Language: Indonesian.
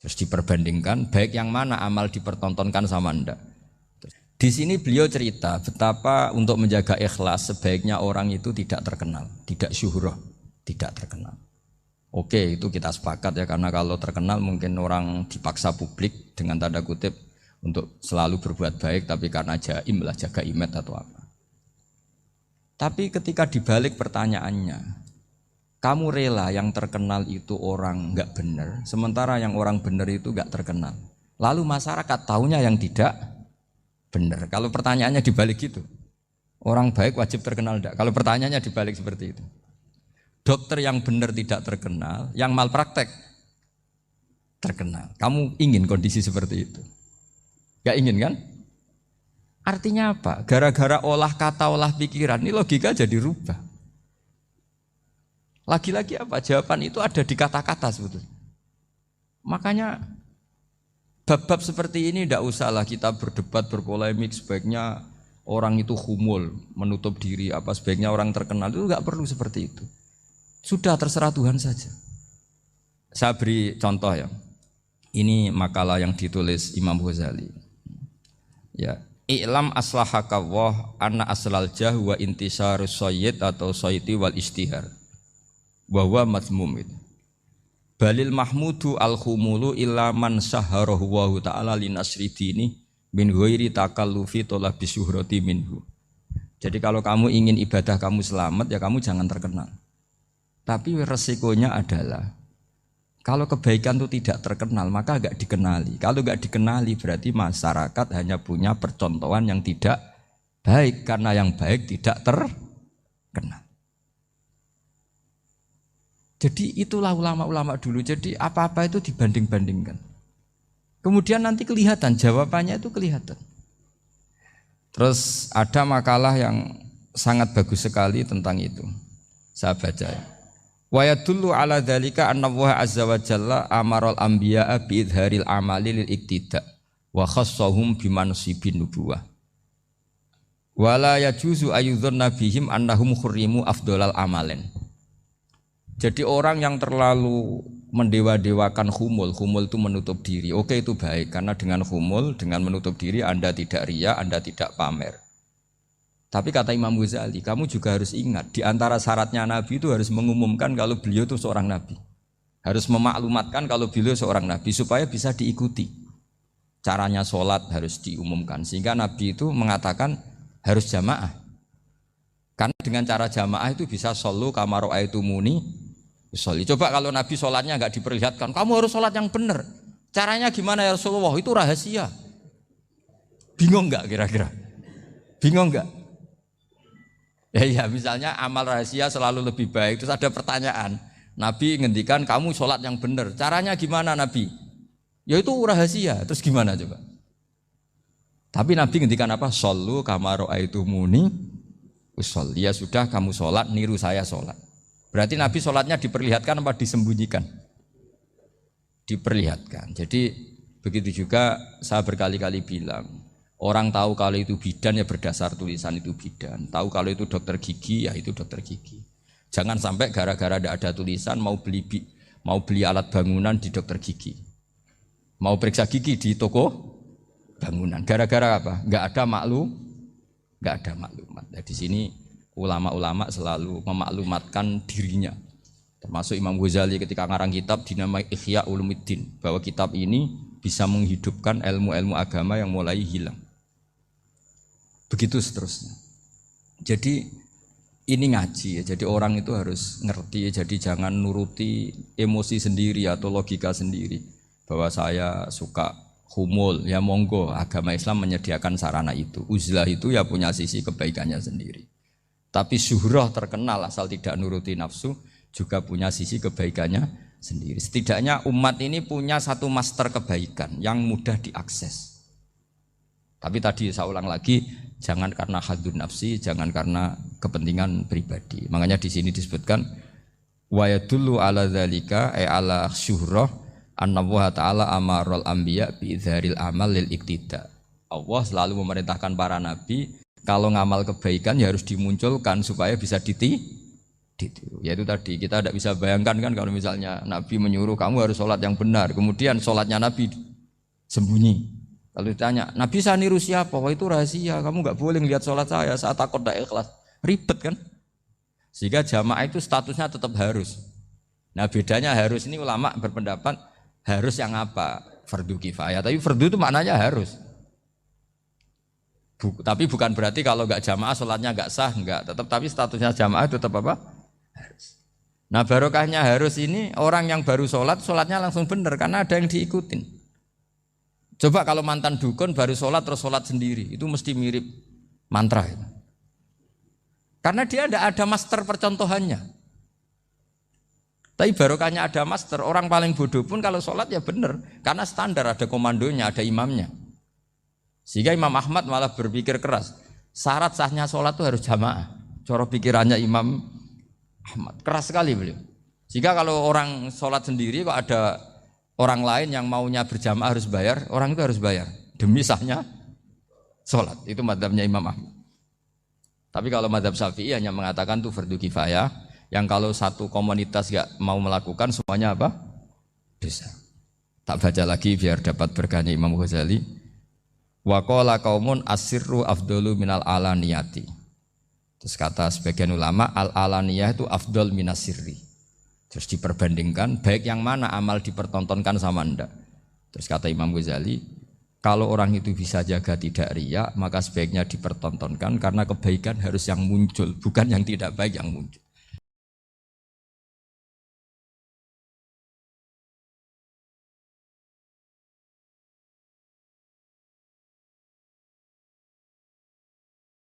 Terus diperbandingkan baik yang mana amal dipertontonkan sama ndak. Di sini beliau cerita betapa untuk menjaga ikhlas sebaiknya orang itu tidak terkenal, tidak syuhrah, tidak terkenal. Oke, itu kita sepakat ya, karena kalau terkenal mungkin orang dipaksa publik dengan tanda kutip untuk selalu berbuat baik, tapi karena jaim lah, jaga image atau apa. Tapi ketika dibalik pertanyaannya, kamu rela yang terkenal itu orang enggak benar, sementara yang orang benar itu enggak terkenal. Lalu masyarakat taunya yang tidak benar. Kalau pertanyaannya dibalik gitu, orang baik wajib terkenal enggak? Kalau pertanyaannya dibalik seperti itu. Dokter yang benar tidak terkenal, yang malpraktek terkenal. Kamu ingin kondisi seperti itu? Enggak ingin kan? Artinya apa? Gara-gara olah kata, olah pikiran, ini logika jadi rubah. Lagi-lagi apa? Jawaban itu ada di kata-kata sebetulnya. Makanya bab-bab seperti ini tidak usahlah kita berdebat, berpolemik, sebaiknya orang itu humul, menutup diri, apa sebaiknya orang terkenal, itu enggak perlu seperti itu. Sudah terserah Tuhan saja. Saya beri contoh ya. Ini makalah yang ditulis Imam Ghazali. Ya, i'lam aslahaka Allah anna aslal jah wa intisarus sayyid atau sayyidi wal istihar. Wa huwa mazmum itu. Balil mahmudu al-khumulu illa man saharahu wa ta'ala li nasri dini min ghairi takallufi talabi syuhrati minhu. Jadi kalau kamu ingin ibadah kamu selamat ya kamu jangan terkenal. Tapi resikonya adalah kalau kebaikan itu tidak terkenal maka enggak dikenali. Kalau enggak dikenali berarti masyarakat hanya punya percontohan yang tidak baik karena yang baik tidak terkenal. Jadi itulah ulama-ulama dulu. Jadi apa-apa itu dibanding-bandingkan. Kemudian nanti kelihatan jawabannya itu kelihatan. Terus ada makalah yang sangat bagus sekali tentang itu. Saya baca ya. Wa yadullu ala dzalika anna Allah azza wa jalla amaral anbiya'a bi idharil amali lil iktida wa khassahum bi mansibin nubuwah. Wala yajuzu ayyudhanna bihim annahum khurrimu afdhalal amalen. Jadi orang yang terlalu mendewa-dewakan khumul itu menutup diri. Oke, itu baik karena dengan khumul, dengan menutup diri Anda tidak riya, Anda tidak pamer. Tapi kata Imam Ghazali, kamu juga harus ingat di antara syaratnya Nabi itu harus mengumumkan kalau beliau itu seorang Nabi. Harus memaklumatkan kalau beliau seorang Nabi supaya bisa diikuti. Caranya sholat harus diumumkan sehingga Nabi itu mengatakan harus jamaah. Karena dengan cara jamaah itu bisa shollu kama ra'aitumuni usolli. Coba kalau Nabi sholatnya enggak diperlihatkan, kamu harus sholat yang benar. Caranya gimana ya Rasulullah? Itu rahasia. Bingung enggak kira-kira? Bingung enggak? Ya misalnya amal rahasia selalu lebih baik. Terus ada pertanyaan, Nabi ngendikan kamu sholat yang benar. Caranya gimana Nabi? Ya itu rahasia. Terus gimana coba? Tapi Nabi ngendikan apa? Shollu kama ra'aitumuni usolli. Ya sudah kamu sholat, niru saya sholat. Berarti Nabi sholatnya diperlihatkan apa disembunyikan? Diperlihatkan. Jadi begitu juga saya berkali-kali bilang, orang tahu kalau itu bidan ya berdasar tulisan itu bidan. Tahu kalau itu dokter gigi ya itu dokter gigi. Jangan sampai gara-gara tidak ada tulisan mau beli alat bangunan di dokter gigi. Mau periksa gigi di toko bangunan. Gara-gara apa? Enggak ada maklumat. Nah, di sini ulama-ulama selalu memaklumatkan dirinya. Termasuk Imam Ghazali ketika ngarang kitab dinamai Ihya Ulumuddin, bahwa kitab ini bisa menghidupkan ilmu-ilmu agama yang mulai hilang. Begitu seterusnya. Jadi ini ngaji ya. Jadi orang itu harus ngerti ya. Jadi jangan nuruti emosi sendiri atau logika sendiri. Bahwa saya suka humul, ya monggo. Agama Islam menyediakan sarana itu. Uzlah itu ya punya sisi kebaikannya sendiri. Tapi syuhrah terkenal asal tidak nuruti nafsu juga punya sisi kebaikannya sendiri. Setidaknya umat ini punya satu master kebaikan yang mudah diakses. Tapi tadi saya ulang lagi, jangan karena hadun nafsi, jangan karena kepentingan pribadi. Makanya di sini disebutkan wa yadullu ala dzalika ay ala syuhrah anna Allah taala amaral anbiya bi idzharil amal lil iktida. Allah selalu memerintahkan para nabi kalau ngamal kebaikan ya harus dimunculkan supaya bisa Yaitu tadi kita tidak bisa bayangkan kan kalau misalnya Nabi menyuruh kamu harus sholat yang benar, kemudian sholatnya Nabi sembunyi. Kalau ditanya, Nabi saya niru siapa? Wah itu rahasia, kamu nggak boleh lihat sholat saya saat takut tidak ikhlas. Ribet kan? Sehingga jamaah itu statusnya tetap harus. Nah bedanya harus ini ulama berpendapat harus yang apa? Fardu kifayah. Tapi fardu itu maknanya harus. Tapi bukan berarti kalau nggak jamaah sholatnya nggak sah, nggak. Tapi statusnya jamaah itu tetap apa? Harus. Nah barokahnya harus ini orang yang baru sholat, sholatnya langsung benar karena ada yang diikutin. Coba kalau mantan dukun baru sholat terus sholat sendiri, itu mesti mirip mantra. Karena dia tidak ada master percontohannya. Tapi barokahnya ada master, orang paling bodoh pun kalau sholat ya benar, karena standar ada komandonya, ada imamnya. Sehingga Imam Ahmad malah berpikir keras, syarat sahnya sholat itu harus jamaah. Cara pikirannya Imam Ahmad, keras sekali beliau. Sehingga kalau orang sholat sendiri kok ada orang lain yang maunya berjamaah harus bayar, orang itu harus bayar demi sahnya sholat. Itu madzhabnya Imam Ahmad. Tapi kalau madzhab Syafi'i hanya mengatakan itu fardu kifayah, yang kalau satu komunitas gak mau melakukan semuanya apa? Dosa. Tak baca lagi biar dapat berkahnya Imam Ghazali. Wa qala qaumun asirru afdalu minal alaniyati. Terus kata sebagian ulama al alaniyah itu afdal minas sirri. Terus diperbandingkan baik yang mana amal dipertontonkan sama ndak. Terus kata Imam Ghazali, kalau orang itu bisa jaga tidak riya, maka sebaiknya dipertontonkan karena kebaikan harus yang muncul, bukan yang tidak baik yang muncul.